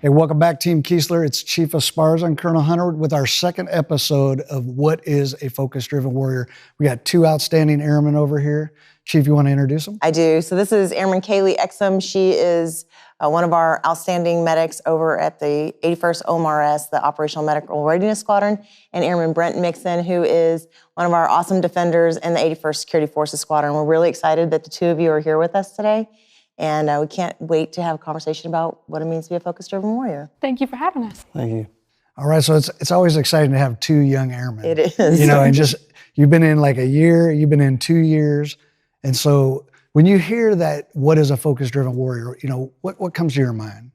Hey, welcome back, Team Keesler. It's Chief Esparza and Colonel Hunter with our second episode of What is a Focus-Driven Warrior. We got two outstanding airmen over here. Chief, you want to introduce them? I do. So this is Airman Kaylee Exum. She is one of our outstanding medics over at the 81st OMRS, the Operational Medical Readiness Squadron, and Airman Bret Mixson, who is one of our awesome defenders in the 81st Security Forces Squadron. We're really excited that the two of you are here with us today. And we can't wait to have a conversation about what it means to be a focus-driven warrior. Thank you for having us. Thank you. All right, so it's always exciting to have two young airmen. It is. You know, and just, you've been in like a year, you've been in 2 years. And so when you hear that, what is a focus-driven warrior, you know, what comes to your mind?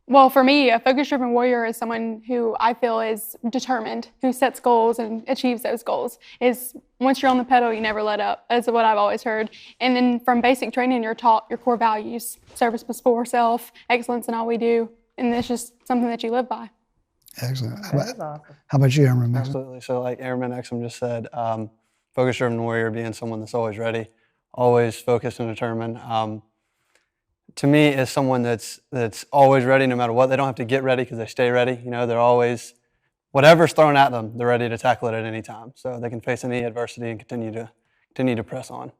Well, for me, a focus-driven warrior is someone who I feel is determined, who sets goals and achieves those goals. Is once you're on the pedal, you never let up. That's what I've always heard. And then from basic training, you're taught your core values: service before self, excellence in all we do, and it's just something that you live by. Excellent. How about you, Airman Mixson? Absolutely. So like Airman Exum just said, focus-driven warrior being someone that's always ready, always focused and determined. To me, is someone that's always ready no matter what. They don't have to get ready because they stay ready. You know, they're always, whatever's thrown at them, they're ready to tackle it at any time. So they can face any adversity and continue to press on.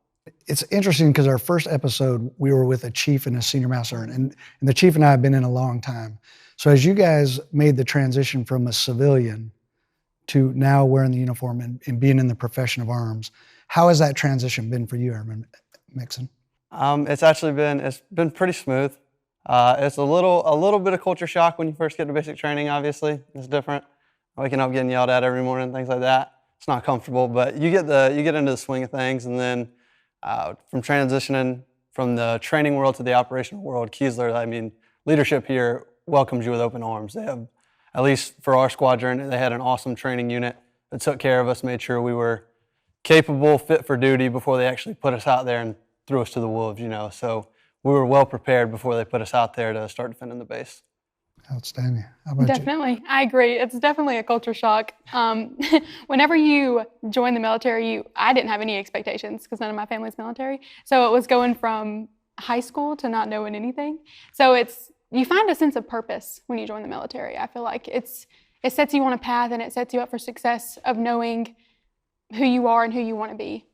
It's interesting because our first episode, we were with a chief and a senior master sergeant, and the chief and I have been in a long time. So as you guys made the transition from a civilian to now wearing the uniform and being in the profession of arms, how has that transition been for you, Airman Mixson? It's been pretty smooth. It's a little bit of culture shock when you first get to basic training. Obviously, it's different. Waking up getting yelled at every morning, things like that. It's not comfortable, but you get into the swing of things, and then from transitioning from the training world to the operational world, Keesler, I mean, leadership here welcomes you with open arms. They have, at least for our squadron, they had an awesome training unit that took care of us, made sure we were capable, fit for duty before they actually put us out there and threw us to the wolves, you know. So we were well prepared before they put us out there to start defending the base. Outstanding. How about Definitely. You? I agree. It's definitely a culture shock. Whenever you join the military, I didn't have any expectations because none of my family's military. So it was going from high school to not knowing anything. So you find a sense of purpose when you join the military. I feel like it sets you on a path, and it sets you up for success of knowing who you are and who you want to be.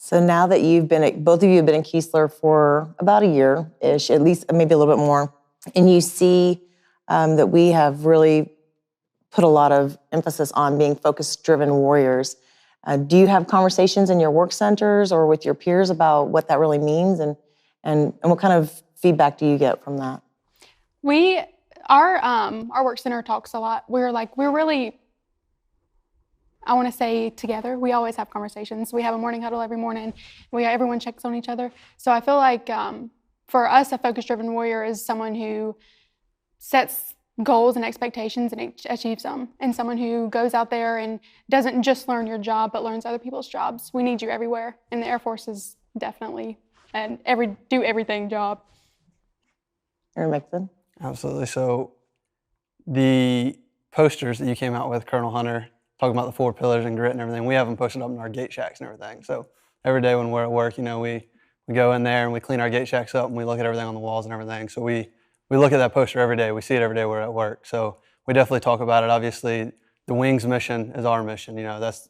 So now that both of you have been in Keesler for about a year-ish, at least maybe a little bit more, and you see that we have really put a lot of emphasis on being focus-driven warriors, do you have conversations in your work centers or with your peers about what that really means, and what kind of feedback do you get from that? Our work center talks a lot. We're really, I want to say, together. We always have conversations. We have a morning huddle every morning. Everyone checks on each other. So I feel like for us, a focus-driven warrior is someone who sets goals and expectations and achieves them, and someone who goes out there and doesn't just learn your job, but learns other people's jobs. We need you everywhere, and the Air Force is definitely an do everything job. Airman Mixson? Absolutely. So the posters that you came out with, Colonel Hunter, talking about the 4 pillars and grit and everything, we have them posted up in our gate shacks and everything. So every day when we're at work, you know, we go in there and we clean our gate shacks up and we look at everything on the walls and everything. So we look at that poster every day. We see it every day we're at work. So we definitely talk about it. Obviously, the Wings mission is our mission. You know, that's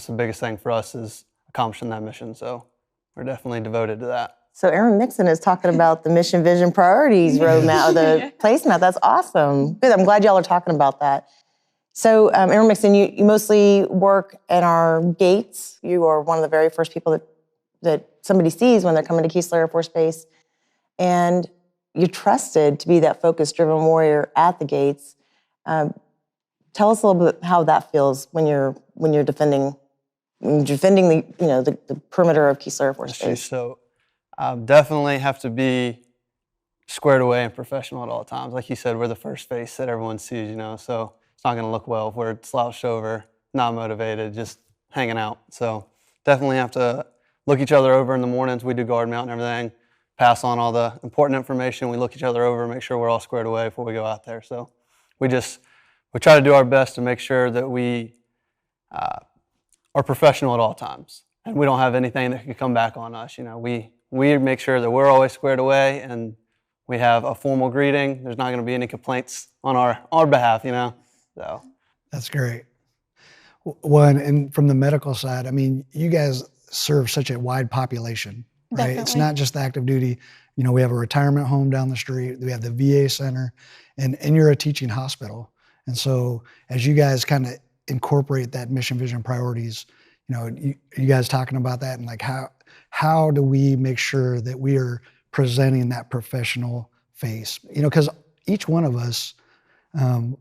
the biggest thing for us, is accomplishing that mission. So we're definitely devoted to that. So Airman Mixson is talking about the mission, vision, priorities roadmap, or the placemat. That's awesome. Good. I'm glad y'all are talking about that. So, Airman Mixson, you mostly work at our gates. You are one of the very first people that somebody sees when they're coming to Keesler Air Force Base. And you're trusted to be that focus-driven warrior at the gates. Tell us a little bit how that feels when you're defending the perimeter of Keesler Air Force Base. So definitely have to be squared away and professional at all times. Like you said, we're the first face that everyone sees, you know, so it's not going to look well if we're slouched over, not motivated, just hanging out. So definitely have to look each other over in the mornings. We do guard mount and everything, pass on all the important information. We look each other over, make sure we're all squared away before we go out there. So we try to do our best to make sure that we are professional at all times, and we don't have anything that could come back on us. You know, we make sure that we're always squared away, and We have a formal greeting. There's not going to be any complaints on our behalf, you know. So That's great. One, and from the medical side, I mean, you guys serve such a wide population, right? It's Definitely. not just the active duty. You know, we have a retirement home down the street. We have the VA center, and you're a teaching hospital. And so as you guys kind of incorporate that mission, vision, priorities, you know, you guys talking about that, and like how do we make sure that we are presenting that professional face? You know, because each one of us,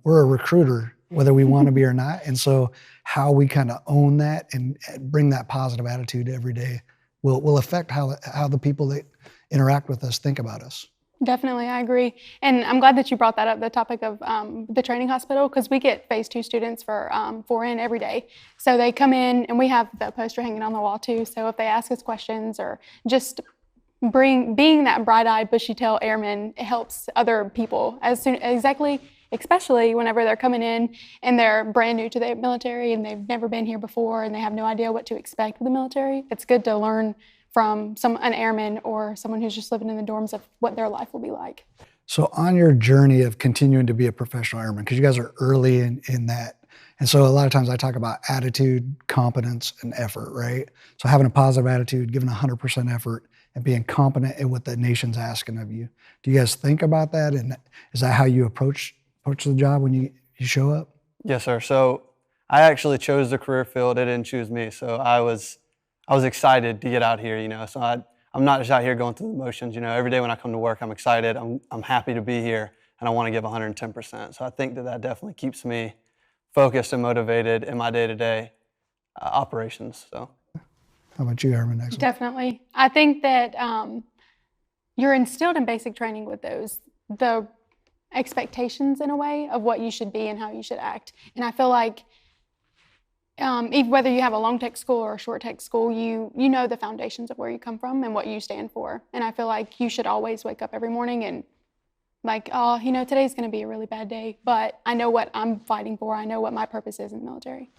we're a recruiter, whether we want to be or not. And so how we kind of own that and bring that positive attitude every day will affect how the people that interact with us think about us. Definitely, I agree. And I'm glad that you brought that up, the topic of the training hospital, because we get phase 2 students for 4N every day. So they come in, and we have the poster hanging on the wall too. So if they ask us questions or just being that bright-eyed, bushy-tailed airman, it helps other people especially whenever they're coming in and they're brand new to the military and they've never been here before and they have no idea what to expect with the military. It's good to learn from an airman or someone who's just living in the dorms of what their life will be like. So on your journey of continuing to be a professional airman, because you guys are early in that, and so a lot of times I talk about attitude, competence, and effort, right? So having a positive attitude, giving 100% effort, and being competent in what the nation's asking of you. Do you guys think about that? And is that how you approach the job when you show up? yes, sir. So I actually chose the career field. It didn't choose me. So I was excited to get out here, you know. So I'm not just out here going through the motions, you know. Every day when I come to work, I'm excited. I'm happy to be here, and I want to give 110%. So I think that definitely keeps me focused and motivated in my day-to-day operations. So. How about you, Airman Exum? Definitely. I think that you're instilled in basic training with the expectations in a way of what you should be and how you should act. And I feel like even whether you have a long tech school or a short tech school, you know the foundations of where you come from and what you stand for. And I feel like you should always wake up every morning and like, oh, you know, today's going to be a really bad day, but I know what I'm fighting for. I know what my purpose is in the military.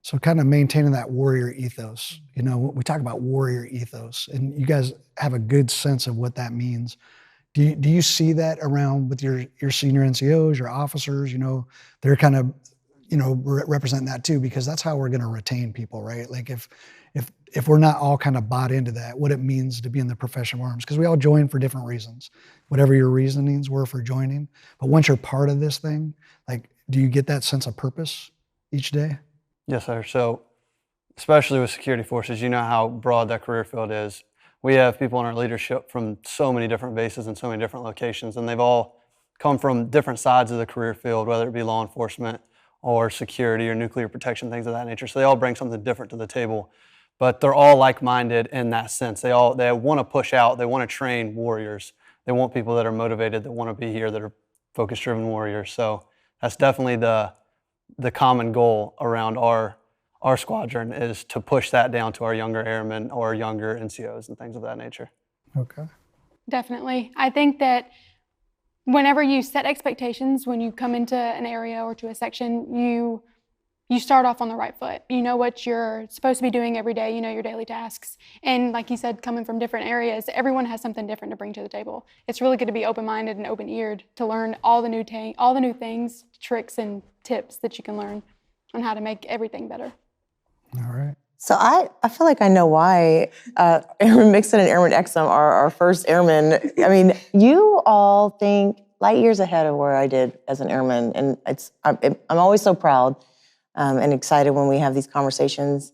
So kind of maintaining that warrior ethos. You know, we talk about warrior ethos, and you guys have a good sense of what that means. Do you see that around with your senior NCOs, your officers? You know, they're kind of, you know, representing that too, because that's how we're going to retain people, right? Like if we're not all kind of bought into that, what it means to be in the professional arms, because we all join for different reasons, whatever your reasonings were for joining. But once you're part of this thing, like, do you get that sense of purpose each day? Yes, sir. So especially with security forces, you know how broad that career field is. We have people in our leadership from so many different bases and so many different locations, and they've all come from different sides of the career field, whether it be law enforcement or security or nuclear protection, things of that nature. So they all bring something different to the table, but they're all like-minded in that sense. They want to push out, they want to train warriors. They want people that are motivated, that want to be here, that are focus-driven warriors. So that's definitely the common goal around our squadron, is to push that down to our younger airmen or younger NCOs and things of that nature. Okay. Definitely. I think that whenever you set expectations, when you come into an area or to a section, you start off on the right foot. You know what you're supposed to be doing every day. You know your daily tasks. And like you said, coming from different areas, everyone has something different to bring to the table. It's really good to be open-minded and open-eared to learn all the new things, tricks, and tips that you can learn on how to make everything better. All right. So I feel like I know why Airman Mixson and Airman Exum are our first airmen. I mean, you all think light years ahead of where I did as an airman, and I'm always so proud and excited when we have these conversations,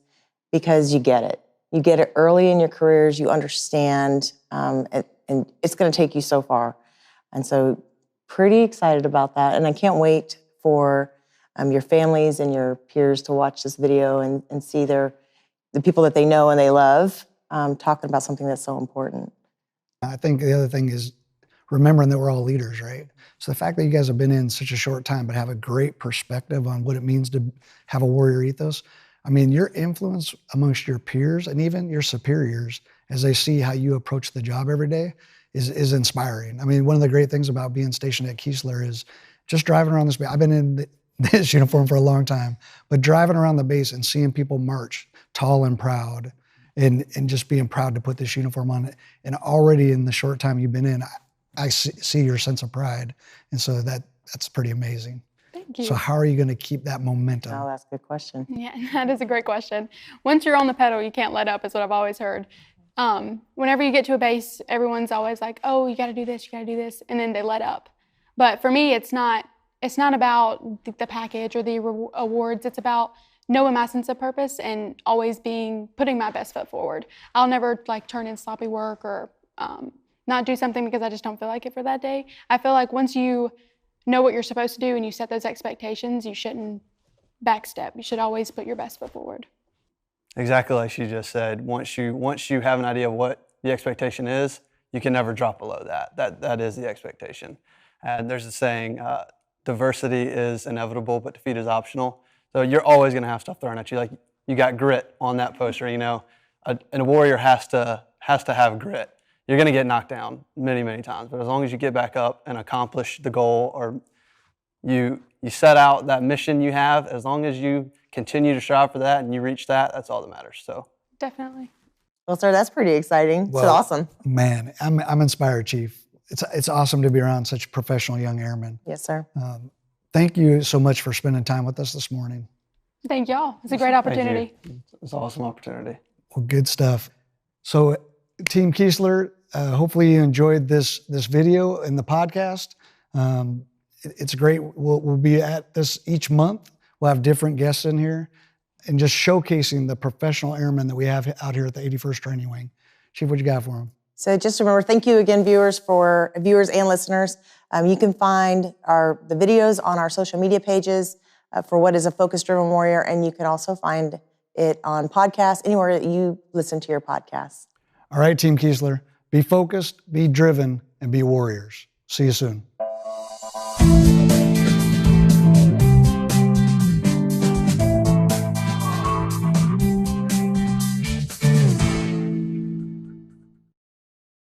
because you get it. You get it early in your careers. You understand, and it's going to take you so far. And so, pretty excited about that. And I can't wait for your families and your peers to watch this video and see the people that they know and they love talking about something that's so important. I think the other thing is remembering that we're all leaders, right? So the fact that you guys have been in such a short time but have a great perspective on what it means to have a warrior ethos, I mean, your influence amongst your peers and even your superiors as they see how you approach the job every day is inspiring. I mean, one of the great things about being stationed at Keesler is just driving around this base. I've been in this uniform for a long time, but driving around the base and seeing people march tall and proud and just being proud to put this uniform on it. And already in the short time you've been in, I see your sense of pride, and so that's pretty amazing. Thank you. So how are you going to keep that momentum? Oh, that's a good question. Yeah, that is a great question. Once you're on the pedal, you can't let up, is what I've always heard. Whenever you get to a base, everyone's always like, oh, you got to do this, and then they let up. But for me, it's not about the package or the awards. It's about knowing my sense of purpose and always putting my best foot forward. I'll never turn in sloppy work or not do something because I just don't feel like it for that day. I feel like once you know what you're supposed to do and you set those expectations, you shouldn't backstep. You should always put your best foot forward. Exactly like she just said. Once you have an idea of what the expectation is, you can never drop below that. That is the expectation. And there's a saying, diversity is inevitable, but defeat is optional. So you're always going to have stuff thrown at you. Like you got grit on that poster. You know, a warrior has to have grit. You're going to get knocked down many, many times, but as long as you get back up and accomplish the goal, or you set out that mission you have, as long as you continue to strive for that and you reach that, that's all that matters. So definitely. Well, sir, that's pretty exciting. Well, it's awesome. Man, I'm inspired, Chief. It's awesome to be around such professional young airmen. Yes, sir. Thank you so much for spending time with us this morning. Thank y'all. It's a great opportunity. It's an awesome opportunity. Well, good stuff. So, Team Kiesler, hopefully you enjoyed this video and the podcast. It's great. We'll be at this each month. We'll have different guests in here and just showcasing the professional airmen that we have out here at the 81st Training Wing. Chief, what you got for them? So just remember, thank you again, viewers and listeners. You can find the videos on our social media pages for what is a focus-driven warrior, and you can also find it on podcasts, anywhere that you listen to your podcasts. All right, Team Kiesler, be focused, be driven, and be warriors. See you soon.